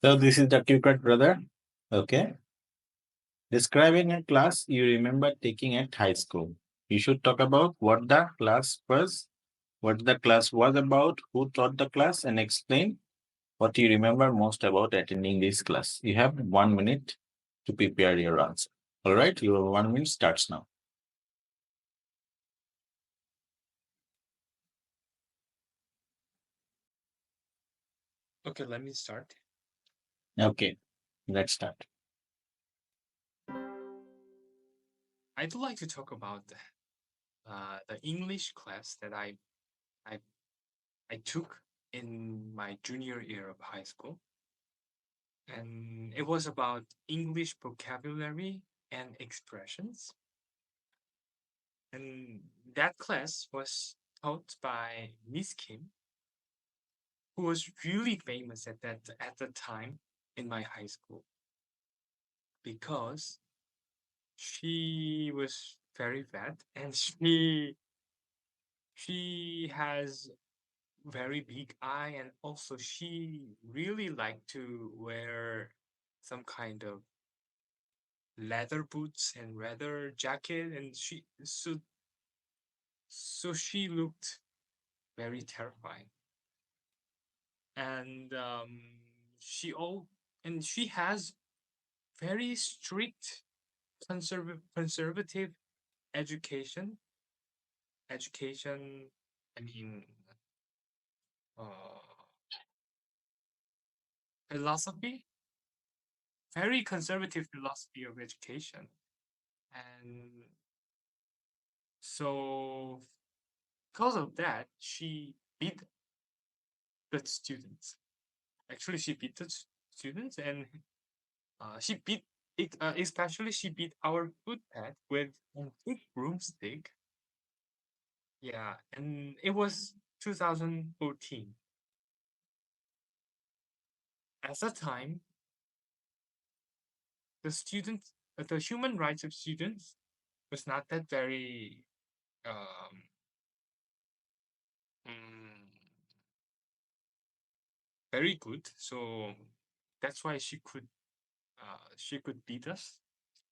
So this is the Cue Card, brother. Okay. Describing a class you remember taking at high school. You should talk about what the class was, what the class was about, who taught the class, and explain what you remember most about attending this class. You have 1 minute to prepare your answer. All right, your 1 minute starts now. Okay, let me start. Okay, let's start. I'd like to talk about the English class that I I took in my junior year of high school, and it was about English vocabulary and expressions. And that class was taught by Miss Kim, who was really famous at the time in my high school because she was very fat and she has very big eye, and also she really liked to wear some kind of leather boots and leather jacket, and she looked very terrifying. And she all and she has very strict conservative education education I mean uh, philosophy, very conservative philosophy of education. And so, because of that, she beat the students. Actually, she beat the students, and she beat especially she beat our footpad with a big broomstick. Yeah, and it was 2014. At that time, the human rights of students was not that very um, mm, very good. So that's why she could beat us,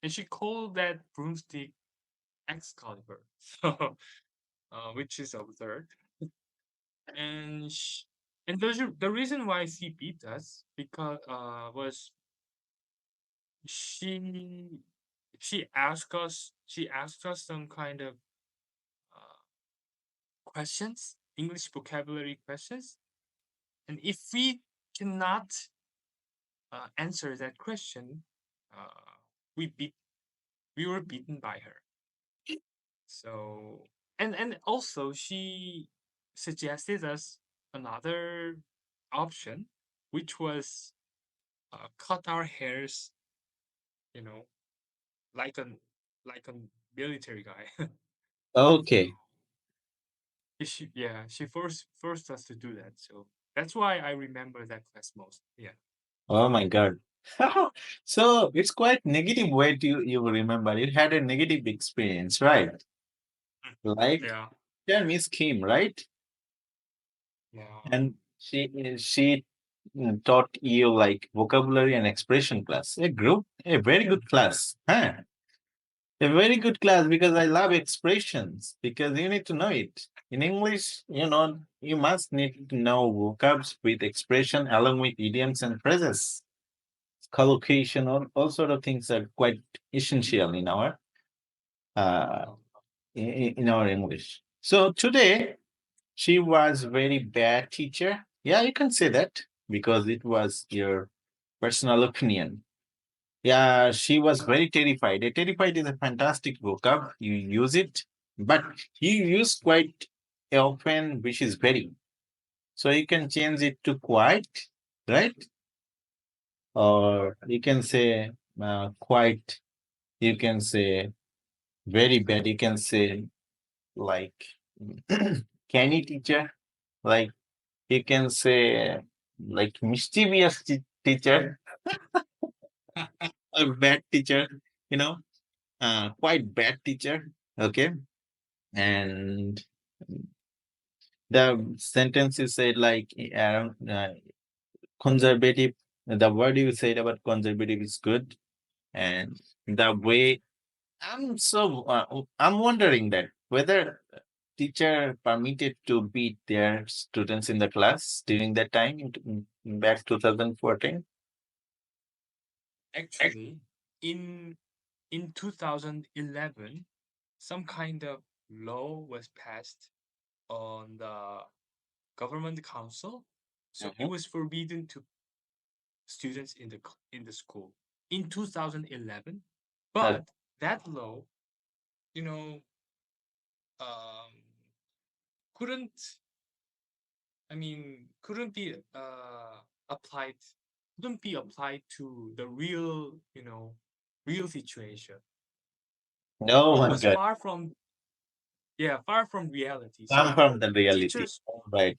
and she called that broomstick Excalibur, so which is absurd. And the reason why she beat us because she she asked us some kind of uh, questions, English vocabulary questions, and if we cannot answer that question, uh, we beat we were beaten by her. So and also she suggested us another option, which was cut our hairs, you know, like a like a military guy. So Okay. she forced us to do that. So that's why I remember that class most. Yeah. Oh my God. So it's quite negative way to you remember. You had a negative experience, right? Mm. Like Yeah. yeah, Miss Kim, right? Yeah. And she taught you like vocabulary and expression class. A very good class. Huh? A very good class because I love expressions because you need to know it. In English, you must need to know vocabs with expression along with idioms and phrases. Collocation, all sort of things are quite essential uh, in our English. So today she was very bad teacher. Yeah, you can say that because it was your personal opinion. Yeah, she was very terrified. A terrified is a fantastic vocab. You use it, but you use quite often, which is very. So you can change it to quite, right? Or you can say quite. You can say very bad. You can say like canny teacher. Like you can say like mischievous teacher or bad teacher. You know, quite bad teacher. Okay, and the sentence is said like conservative. The word you said about conservative is good, and the way I'm wondering that whether teacher permitted to beat their students in the class during that time in back 2014. Actually, in 2011, some kind of law was passed on the government council, so it Mhm. was forbidden to students in the school in 2011. Uh, But that law, you know, um, couldn't couldn't be applied couldn't be applied to the real, real situation. oh It my was God, far from reality. come So from the reality. teachers All right.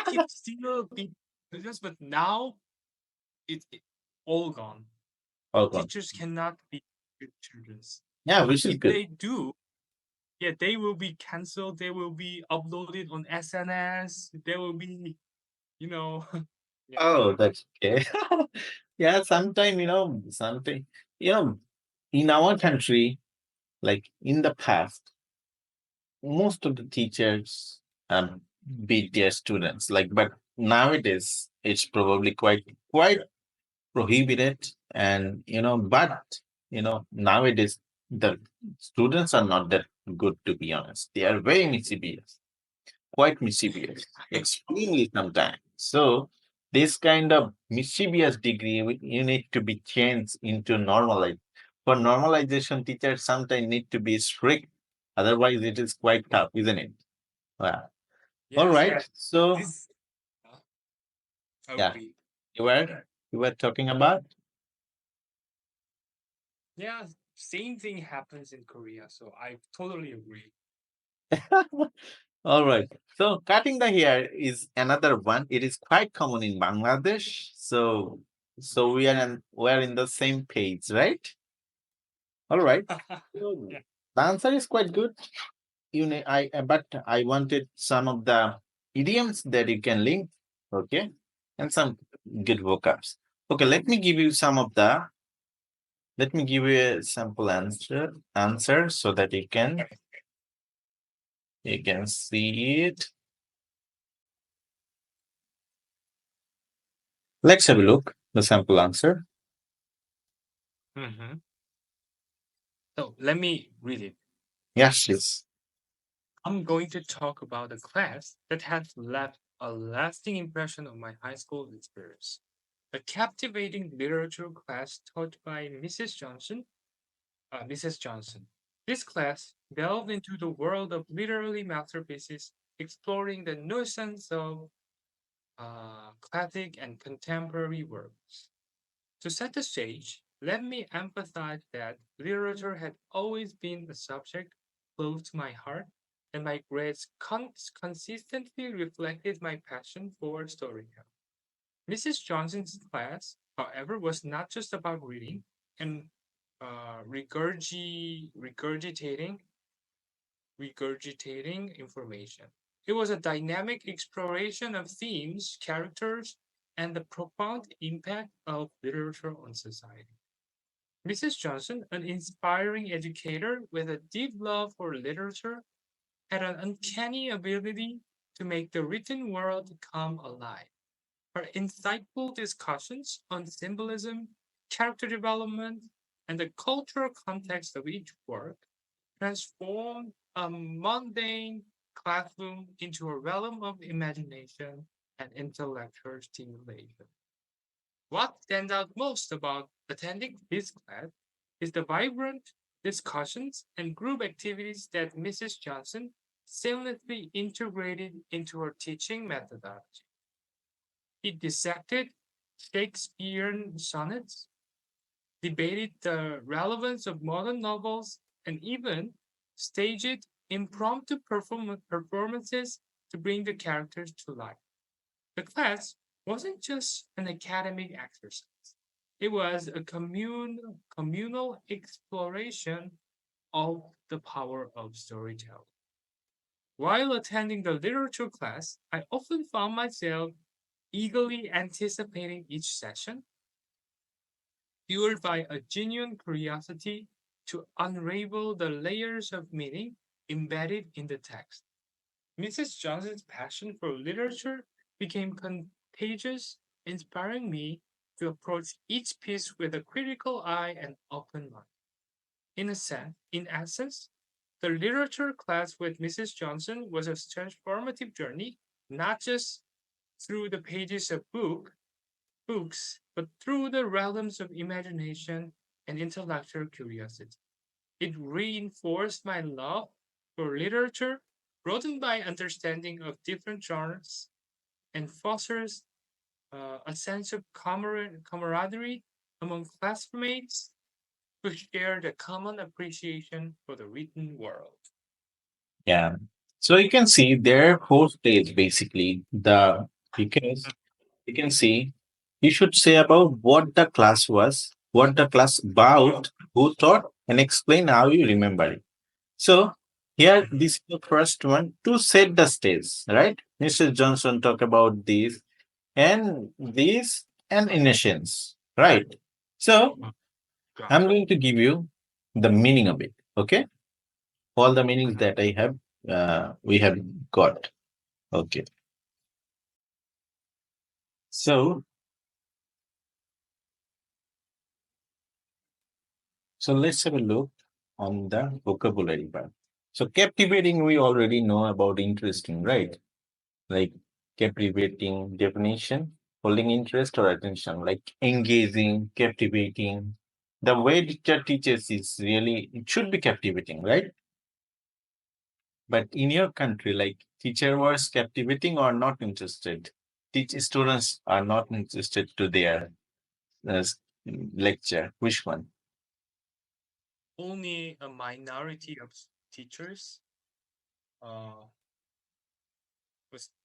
keep still being students, but now it all gone. Hold on. Teachers cannot be good childrens. Yeah, which is If good. they do, yeah, they will be cancelled. They will be uploaded on SNS. They will be, you know, yeah. Oh, that's okay. Yeah, sometime, in our country, like in the past, most of the teachers beat their students. Like, but nowadays it's probably quite prohibited, and but nowadays the students are not that good, to be honest. They are very mischievous, quite mischievous, extremely sometimes. So this kind of mischievous degree, you need to be changed into normalized. For normalization, teachers sometimes need to be strict. Otherwise, it is quite tough, isn't it? Wow. All Yes, right. So this uh, yeah, agree. you were you were talking about. Yeah, same thing happens in Korea, so I totally agree. All right. So cutting the hair is another one. It is quite common in Bangladesh. So we are in the same page, right? All right. So Yeah. the answer is quite good. But I wanted some of the idioms that you can link, okay, and some good vocabs. Okay, let me give you a sample answer so that you can see it. Let's have a look the sample answer. Hmm. So let me read it. Yes, please. I'm going to talk about a class that has left a lasting impression on my high school experience. A captivating literature class taught by Mrs. Johnson. This class delved into the world of literary masterpieces, exploring the nuisance of classic and contemporary works. To set the stage, let me emphasize that literature had always been a subject close to my heart, and my grades consistently reflected my passion for storytelling. Mrs. Johnson's class, however, was not just about reading and regurgitating information. It was a dynamic exploration of themes, characters, and the profound impact of literature on society. Mrs. Johnson, an inspiring educator with a deep love for literature, had an uncanny ability to make the written world come alive. Her insightful discussions on symbolism, character development, and the cultural context of each work transformed a mundane classroom into a realm of imagination and intellectual stimulation. What stands out most about attending this class is the vibrant discussions and group activities that Mrs. Johnson seamlessly integrated into her teaching methodology. He dissected Shakespearean sonnets, debated the relevance of modern novels, and even staged impromptu performances to bring the characters to life. The class wasn't just an academic exercise. It was a communal exploration of the power of storytelling. While attending the literature class, I often found myself eagerly anticipating each session, fueled by a genuine curiosity to unravel the layers of meaning embedded in the text. Mrs. Johnson's passion for literature became contagious, inspiring me to approach each piece with a critical eye and open mind. In essence, the literature class with Mrs. Johnson was a transformative journey, not just through the pages of books, but through the realms of imagination and intellectual curiosity. It reinforced my love for literature, broadened my understanding of different genres, and fosters a sense of camaraderie among classmates who share the common appreciation for the written world. Yeah. So you can see there are four stages basically. The because you can see you should say about what the class was, what the class about, who taught, and explain how you remember it. So here, this is the first one to set the stage, right? Mr. Johnson talk about these and innocence, right? So Got I'm it. going to give you the meaning of it. Okay, all the meanings Mhm. that we have got. Okay, so let's have a look on the vocabulary part. So captivating, we already know about interesting, right? Like captivating definition, holding interest or attention, like engaging, captivating. The way teacher teaches is really, it should be captivating, right? But in your country, like teacher was captivating or not interested. Teach students are not interested to their uh, lecture. Which one? Only a minority of teachers uh,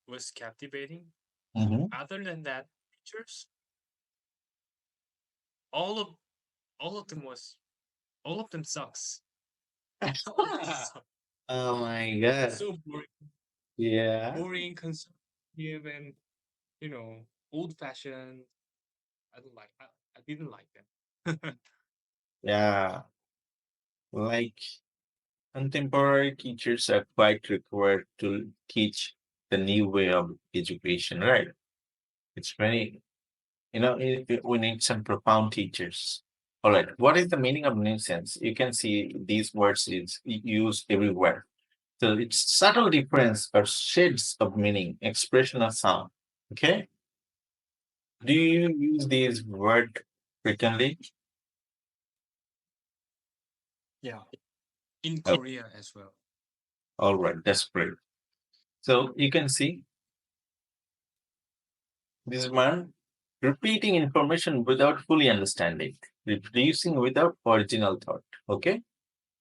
was captivating. Hmm. Other than that, teachers, all of all of them was all of them sucks. All of them suck. Oh my god. So Yeah. boring, conservative, and old fashioned. I don't like. I didn't like them. Yeah. Like contemporary teachers are quite required to teach the new way of education, right? It's very, we need some profound teachers. All right. What is the meaning of nuisance? You can see these words is used everywhere. So it's subtle difference or shades of meaning, expression of sound. Okay. Do you use these word frequently? Yeah, in Oh, Korea as well. all right. That's great. So you can see this one repeating information without fully understanding, reproducing without original thought. Okay.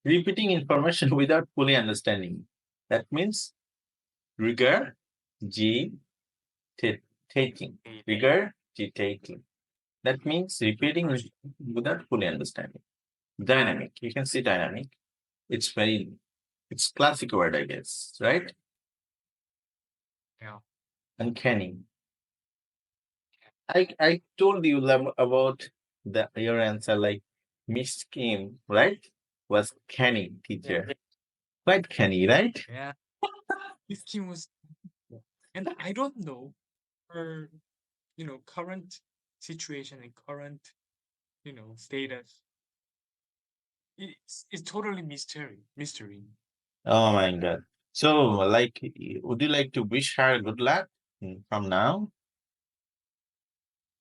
Repeating information without fully understanding. That means regurgitating. Regurgitating. That means repeating without fully understanding. Dynamic. You can see dynamic. It's very, it's classic word, I guess, right? Yeah. Uncanny. I told you about your answer, like Miss Kim, right? Was canny teacher. Quite canny, right? Yeah. This Kim was, and I don't know her, current situation and current, status. It's totally mystery. Oh my God. So, like, would you like to wish her good luck from now?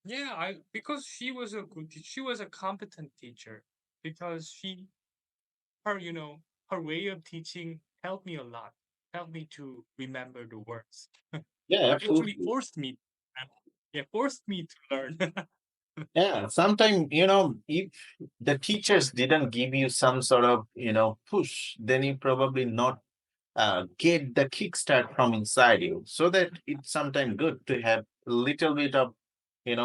Yeah, I because she was a she was a competent teacher because her way of teaching helped me a lot, helped me to remember the words. Yeah, Actually absolutely. forced me, forced me to learn. Yeah, sometimes, if the teachers didn't give you some sort of, push, then you probably not get the kickstart from inside you. So that it's sometimes good to have a little bit of,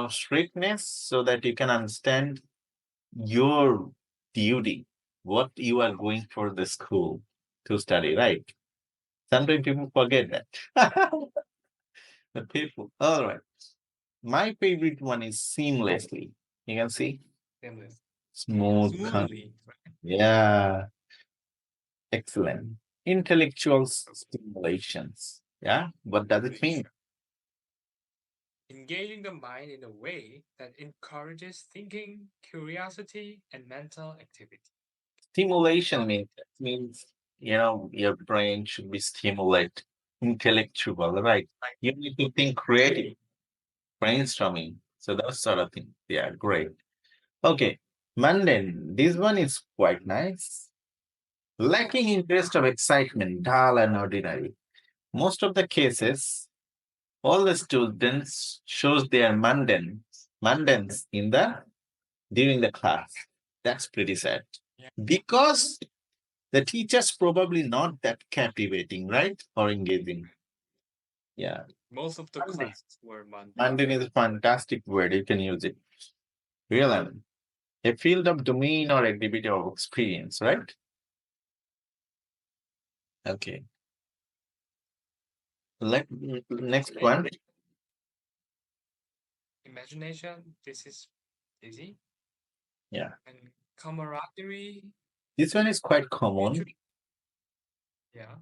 strictness so that you can understand your duty, what you are going for the school to study, right? Sometimes people forget that. The people. All right. My favorite one is seamlessly. You can see. Seamless. Smooth. Smoothly. Yeah. Excellent. Intellectual stimulations. Yeah. What does it mean? Engaging the mind in a way that encourages thinking, curiosity, and mental activity. Stimulation means your brain should be stimulated. Intellectual, right? You need to think creative, brainstorming. So those sort of things. Yeah, great. Okay. Mundane. This one is quite nice. Lacking interest or excitement, dull and ordinary. Most of the cases, all the students shows their mundanes in the during the class. That's pretty sad. Yeah. Because the teacher's probably not that captivating, right? Or engaging. Yeah. Most of the Mundane. classes were mundane. Mundane is a fantastic word. You can use it. Real. A field of domain or activity or experience, right? Okay. Next one. Imagination, this is easy. Yeah. And camaraderie, This one is quite common. mutual, yeah,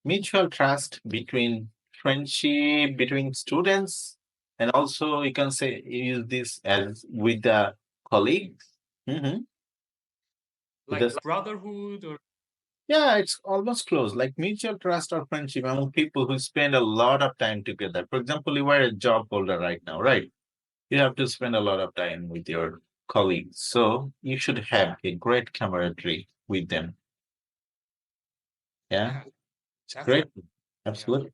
Mutual trust between friendship between students, and also you can say use this as with the colleagues. Mhm. With like the brotherhood or Yeah, it's almost close, like mutual trust or friendship among people who spend a lot of time together. For example, you are a job holder right now, right? You have to spend a lot of time with your colleagues. So you should have a great camaraderie with them. Yeah, yeah, it's great. definitely. Yeah. Absolutely.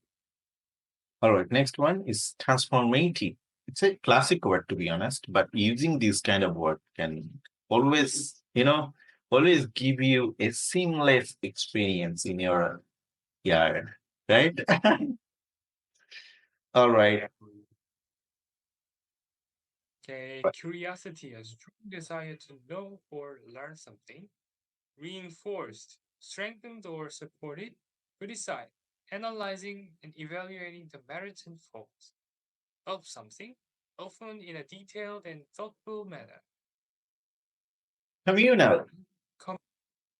All right, next one is transformative. It's a classic word, to be honest, but using this kind of word can always, always give you a seamless experience in your yard, right? All right. Okay, curiosity, a strong desire to know or learn something, reinforced, strengthened, or supported, criticize, analyzing and evaluating the merits and faults of something, often in a detailed and thoughtful manner. Communal. Com-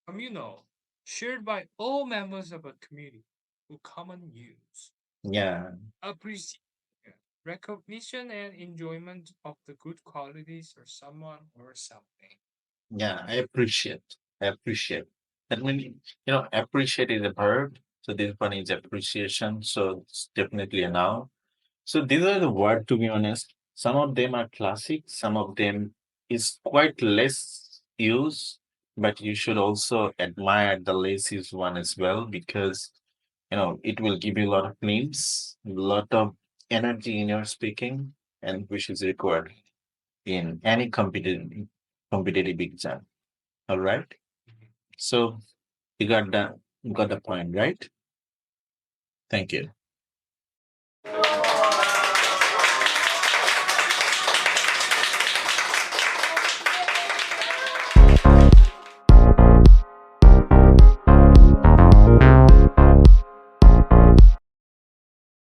communal, shared by all members of a community for common use. Yeah, Appreciation, recognition, and enjoyment of the good qualities of someone or something. yeah, I appreciate. I appreciate. That means, appreciate is a verb. So this one is appreciation. So it's definitely a noun. So these are the word, to be honest. Some of them are classic, some of them is quite less used, but you should also admire the less used one as well, because it will give you a lot of names, a lot of energy in your speaking, and which is required in any competitive exam. All right. Mhm. So you got the point, right? Thank you.